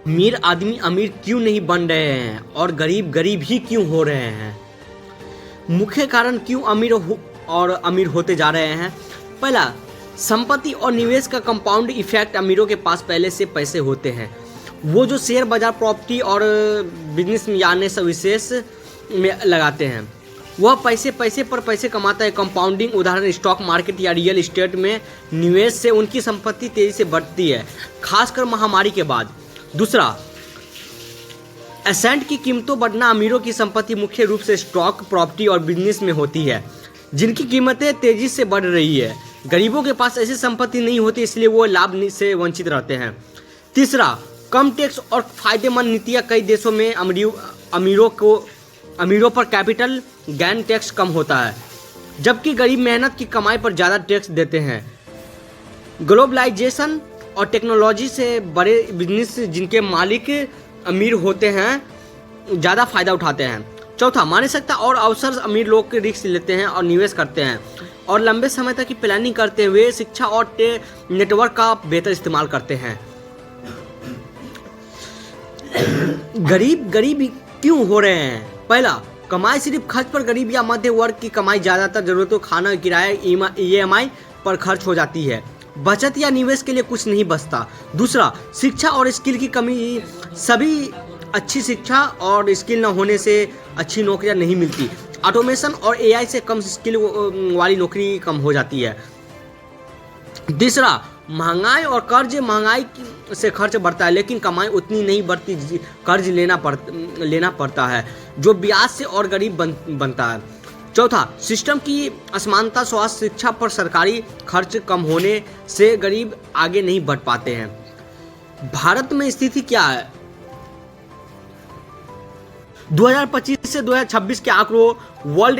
अमीर आदमी अमीर क्यों नहीं बन रहे हैं और गरीब गरीब ही क्यों हो रहे हैं? मुख्य कारण क्यों अमीर होते जा रहे हैं। पहला, संपत्ति और निवेश का कंपाउंड इफेक्ट। अमीरों के पास पहले से पैसे होते हैं, वो जो शेयर बाजार, प्रॉपर्टी और बिजनेस में यानी सर्विसेज में लगाते हैं, वह पैसे पर पैसे कमाता है। कंपाउंडिंग उदाहरण स्टॉक मार्केट या रियल एस्टेट में निवेश से उनकी संपत्ति तेजी से बढ़ती है, खासकर महामारी के बाद। दूसरा, एसेट की कीमतों बढ़ना। अमीरों की संपत्ति मुख्य रूप से स्टॉक, प्रॉपर्टी और बिजनेस में होती है, जिनकी कीमतें तेजी से बढ़ रही है। गरीबों के पास ऐसी संपत्ति नहीं होती, इसलिए वो लाभ से वंचित रहते हैं। तीसरा, कम टैक्स और फायदेमंद नीतियाँ। कई देशों में अमीरों पर कैपिटल गेन टैक्स कम होता है, जबकि गरीब मेहनत की कमाई पर ज़्यादा टैक्स देते हैं। ग्लोबलाइजेशन और टेक्नोलॉजी से बड़े बिजनेस जिनके मालिक अमीर होते हैं ज़्यादा फायदा उठाते हैं। चौथा, मानसिकता और अवसर। अमीर लोग रिस्क लेते हैं और निवेश करते हैं और लंबे समय तक की प्लानिंग करते हुए शिक्षा और नेटवर्क का बेहतर इस्तेमाल करते हैं। गरीब क्यों हो रहे हैं? पहला, कमाई सिर्फ खर्च पर। गरीब या मध्य वर्ग की कमाई ज़्यादातर जरूरतों, खाना, किराया, EMI पर खर्च हो जाती है। बचत या निवेश के लिए कुछ नहीं बचता। दूसरा, शिक्षा और स्किल की कमी। सभी अच्छी शिक्षा और स्किल न होने से अच्छी नौकरियां नहीं मिलती। ऑटोमेशन और AI से कम स्किल वाली नौकरी कम हो जाती है। तीसरा, महंगाई और कर्ज। महंगाई से खर्च बढ़ता है, लेकिन कमाई उतनी नहीं बढ़ती। कर्ज लेना पड़ता है, जो ब्याज से और गरीब बनता है। चौथा, सिस्टम की असमानता। स्वास्थ्य, शिक्षा पर सरकारी खर्च कम होने से गरीब आगे नहीं बढ़ पाते हैं। भारत में स्थिति क्या है? 2025 से 2026 के आंकड़ों वर्ल्ड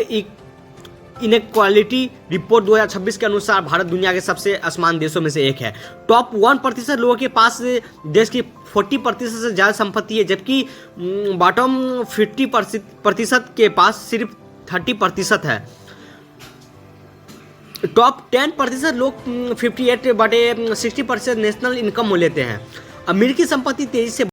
इनक्वालिटी रिपोर्ट 2026 के अनुसार भारत दुनिया के सबसे असमान देशों में से एक है। टॉप 1% लोगों के पास देश की 40% से ज़्यादा संपत्ति है, जबकि बॉटम 50% के पास सिर्फ 30% है। टॉप 10% लोग 58/60% नेशनल इनकम लेते हैं। अमेरिकी संपत्ति तेजी से